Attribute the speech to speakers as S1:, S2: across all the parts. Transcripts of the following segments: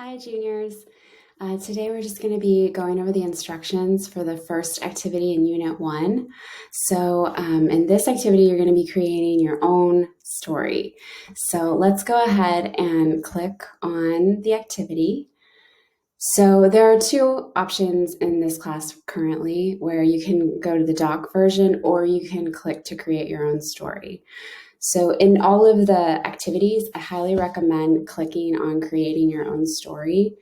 S1: Hi, juniors. Today we're just going to be going over the instructions for the first activity in Unit 1. So in this activity, you're going to be creating your own story. So let's go ahead and click on the activity. So there are two options in this class currently where you can go to the doc version or you can click to create your own story. So in all of the activities, I highly recommend clicking on creating your own story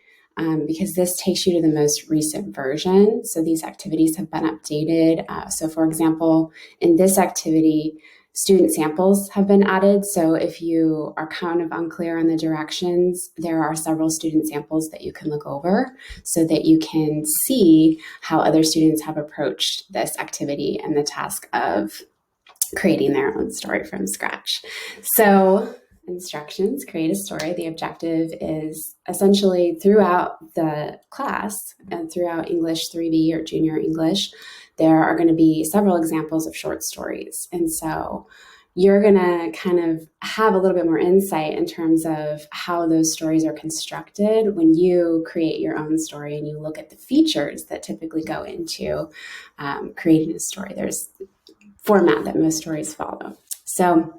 S1: because this takes you to the most recent version. So these activities have been updated. So for example, in this activity, student samples have been added. So if you are kind of unclear on the directions, there are several student samples that you can look over so that you can see how other students have approached this activity and the task of creating their own story from scratch. So instructions, create a story. The objective is essentially throughout the class and throughout English 3B or junior English, there are going to be several examples of short stories. And so you're going to kind of have a little bit more insight in terms of how those stories are constructed when you create your own story and you look at the features that typically go into creating a story. There's format that most stories follow. So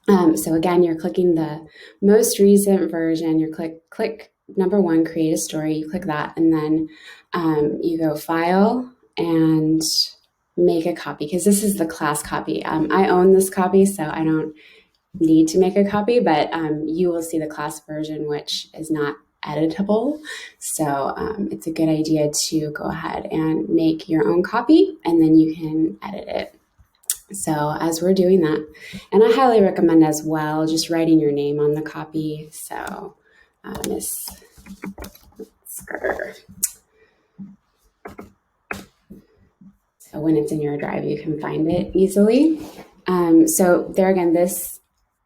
S1: again, you're clicking the most recent version. You click number 1, create a story. You click that, and then you go File and make a copy because this is the class copy. I own this copy, so I don't need to make a copy, but you will see the class version, which is not editable. So it's a good idea to go ahead and make your own copy, and then you can edit it. So as we're doing that, and I highly recommend as well just writing your name on the copy. So Miss Skr. So when it's in your drive, you can find it easily. So there again, this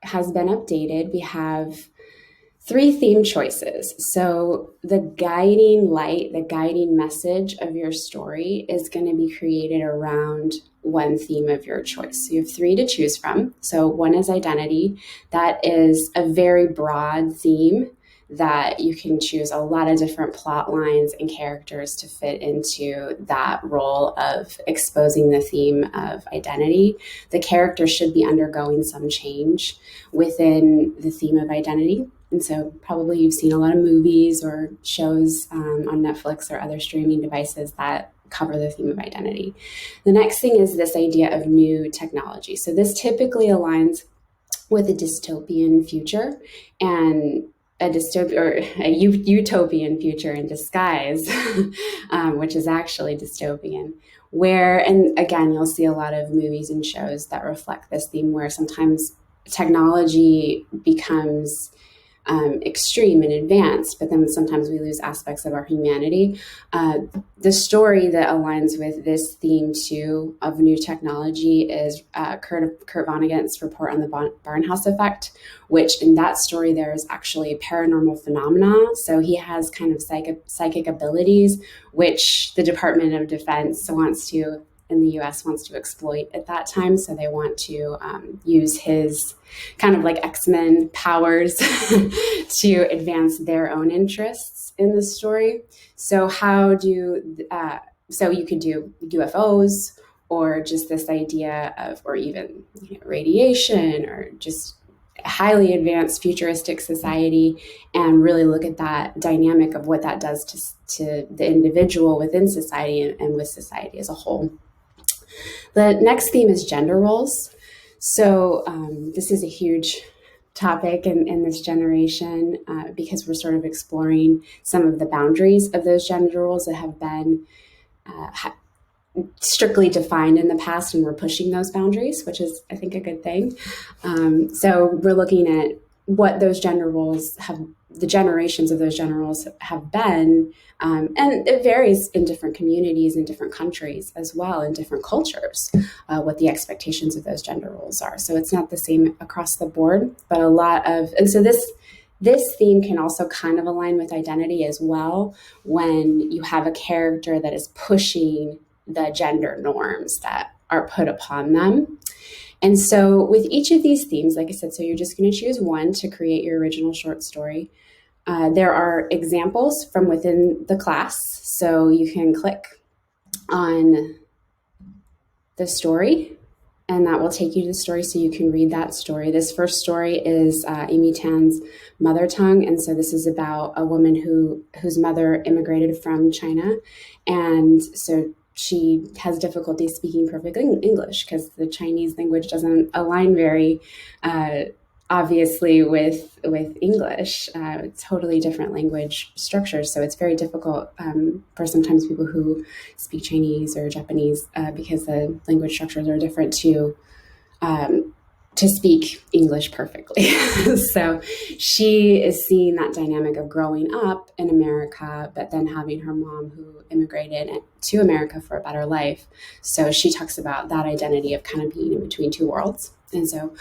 S1: has been updated. We have 3 theme choices. So the guiding light, the guiding message of your story is going to be created around one theme of your choice. So you have 3 to choose from. So one is identity. That is a very broad theme that you can choose a lot of different plot lines and characters to fit into that role of exposing the theme of identity. The character should be undergoing some change within the theme of identity. And so probably you've seen a lot of movies or shows on Netflix or other streaming devices that cover the theme of identity. The next thing is this idea of new technology. So this typically aligns with a dystopian future and a utopian future in disguise, which is actually dystopian. Where, and again, you'll see a lot of movies and shows that reflect this theme where sometimes technology becomes extreme and advanced, but then sometimes we lose aspects of our humanity. The story that aligns with this theme too of new technology is Kurt Vonnegut's report on the Barnhouse effect, which in that story there is actually a paranormal phenomena. So he has kind of psychic abilities, which the Department of Defense in the US wants to exploit at that time. So they want to use his kind of like X-Men powers to advance their own interests in the story. So so you could do UFOs or just this idea of, or even radiation or just highly advanced futuristic society and really look at that dynamic of what that does to the individual within society and with society as a whole. The next theme is gender roles. So this is a huge topic in this generation because we're sort of exploring some of the boundaries of those gender roles that have been strictly defined in the past, and we're pushing those boundaries, which is, I think, a good thing. So we're looking at what those gender roles the generations of those gender roles have been, and it varies in different communities, in different countries as well, in different cultures, what the expectations of those gender roles are. So it's not the same across the board, but and so this theme can also kind of align with identity as well when you have a character that is pushing the gender norms that are put upon them. And so with each of these themes, like I said, so you're just going to choose one to create your original short story. There are examples from within the class, so you can click on the story, and that will take you to the story so you can read that story. This first story is Amy Tan's mother tongue, and so this is about a woman whose mother immigrated from China, and so she has difficulty speaking perfect English because the Chinese language doesn't align very obviously with English. Totally different language structures, so it's very difficult for sometimes people who speak Chinese or Japanese because the language structures are different to speak English perfectly. So she is seeing that dynamic of growing up in America, but then having her mom who immigrated to America for a better life. So she talks about that identity of kind of being in between two worlds. And so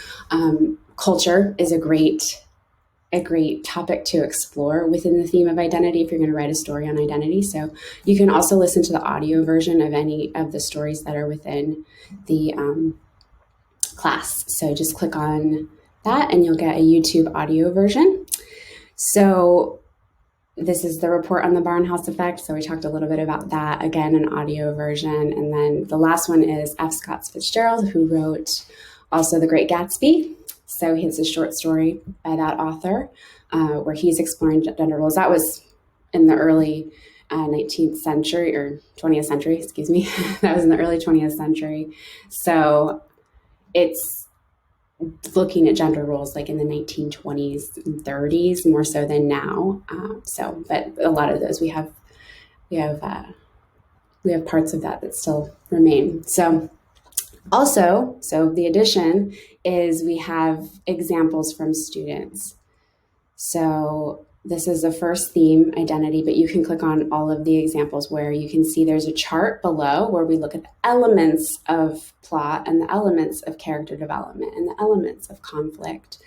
S1: culture is a great topic to explore within the theme of identity if you're going to write a story on identity. So you can also listen to the audio version of any of the stories that are within the class. So just click on that and you'll get a YouTube audio version. So this is the report on the Barnhouse effect. So we talked a little bit about that, again, an audio version. And then the last one is F. Scott Fitzgerald, who wrote also The Great Gatsby. So here's a short story by that author where he's exploring gender roles. That was in the early 19th century or 20th century, excuse me. That was in the early 20th century. So it's looking at gender roles like in the 1920s and 30s more so than now. But a lot of those we have parts of that still remain. So the addition is we have examples from students. So this is the first theme, identity, but you can click on all of the examples where you can see there's a chart below where we look at the elements of plot and the elements of character development and the elements of conflict.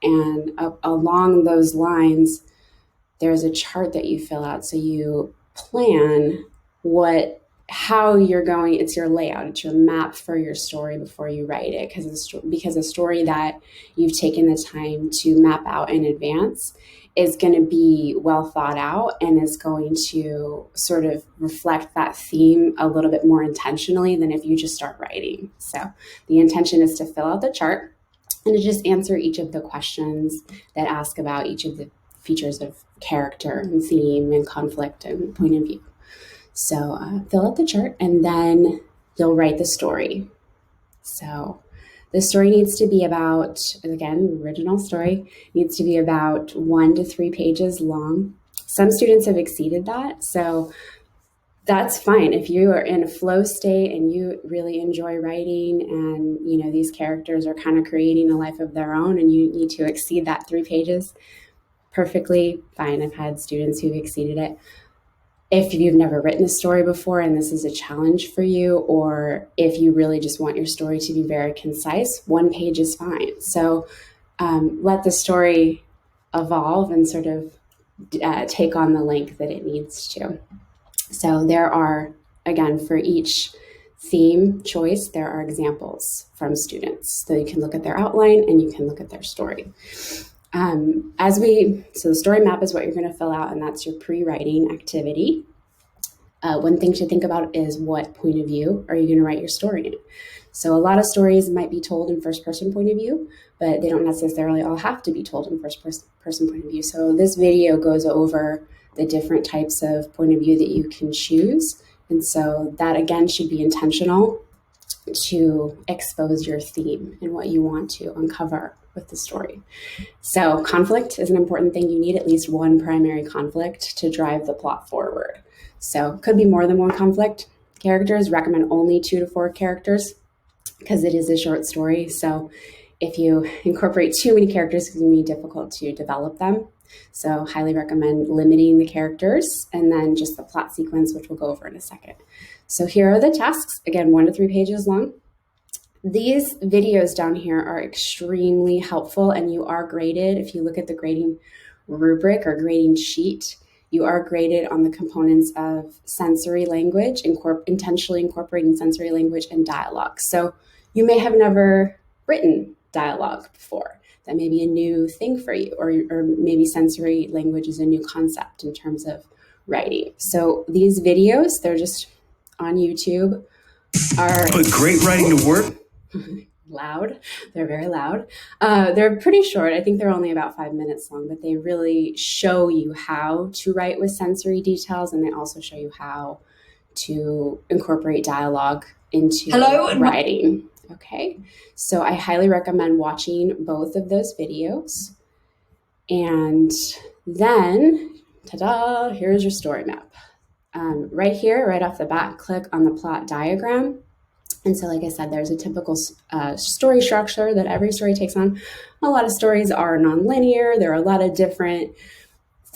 S1: And along those lines, there's a chart that you fill out. So you plan how you're going, it's your layout, it's your map for your story before you write it, because a story that you've taken the time to map out in advance is going to be well thought out and is going to sort of reflect that theme a little bit more intentionally than if you just start writing. So the intention is to fill out the chart and to just answer each of the questions that ask about each of the features of character and theme and conflict and point of view. So fill out the chart and then you'll write the story. So the story needs to be about, again, original story, needs to be about 1 to 3 pages long. Some students have exceeded that, so that's fine. If you are in a flow state and you really enjoy writing and, these characters are kind of creating a life of their own and you need to exceed that 3 pages, perfectly fine. I've had students who've exceeded it. If you've never written a story before and this is a challenge for you, or if you really just want your story to be very concise, 1 page is fine. So let the story evolve and sort of take on the length that it needs to. So there are, again, for each theme choice, there are examples from students. So you can look at their outline and you can look at their story. So the story map is what you're going to fill out, and that's your pre-writing activity. One thing to think about is what point of view are you going to write your story in? So a lot of stories might be told in first-person point of view, but they don't necessarily all have to be told in first-person point of view. So this video goes over the different types of point of view that you can choose. And so that, again, should be intentional to expose your theme and what you want to uncover with the story. So conflict is an important thing. You need at least one primary conflict to drive the plot forward. So it could be more than one conflict. Characters, recommend only 2 to 4 characters because it is a short story. So if you incorporate too many characters, it's going to be difficult to develop them. So highly recommend limiting the characters and then just the plot sequence, which we'll go over in a second. So here are the tasks. Again, 1 to 3 pages long. These videos down here are extremely helpful and you are graded. If you look at the grading rubric or grading sheet, you are graded on the components of sensory language, intentionally incorporating sensory language and dialogue. So you may have never written dialogue before. that may be a new thing for you, or maybe sensory language is a new concept in terms of writing. So these videos, they're just on YouTube, are
S2: put great writing to work.
S1: Loud. They're very loud. They're pretty short. I think they're only about 5 minutes long, but they really show you how to write with sensory details, and they also show you how to incorporate dialogue into writing. Okay, so I highly recommend watching both of those videos. And then, ta-da, here's your story map. Right here, right off the bat, click on the plot diagram. And so, like I said, there's a typical story structure that every story takes on. A lot of stories are nonlinear. There are a lot of different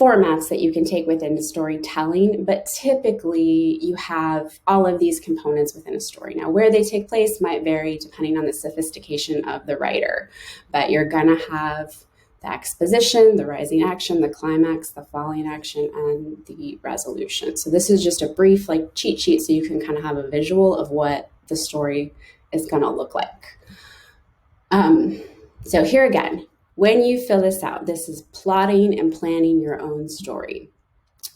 S1: formats that you can take within storytelling, but typically you have all of these components within a story. Now, where they take place might vary depending on the sophistication of the writer, but you're gonna have the exposition, the rising action, the climax, the falling action, and the resolution. So this is just a brief cheat sheet so you can kind of have a visual of what the story is gonna look like. So here again, when you fill this out, this is plotting and planning your own story.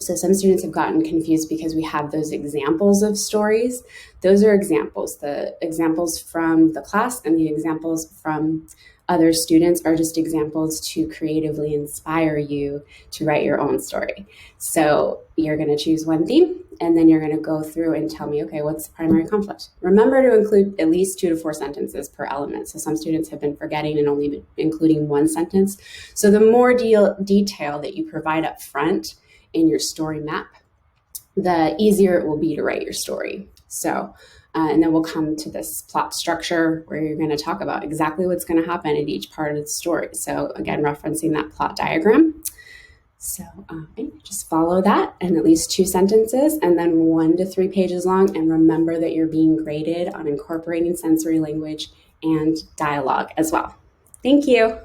S1: So some students have gotten confused because we have those examples of stories. Those are examples. The examples from the class and the examples from other students are just examples to creatively inspire you to write your own story. So you're going to choose one theme, and then you're going to go through and tell me, okay, what's the primary conflict? Remember to include at least 2 to 4 sentences per element. So some students have been forgetting and only including 1 sentence. So the more detail that you provide up front in your story map, the easier it will be to write your story. So, and then we'll come to this plot structure where you're going to talk about exactly what's going to happen in each part of the story. So again, referencing that plot diagram. So just follow that in at least 2 sentences and then 1 to 3 pages long. And remember that you're being graded on incorporating sensory language and dialogue as well. Thank you.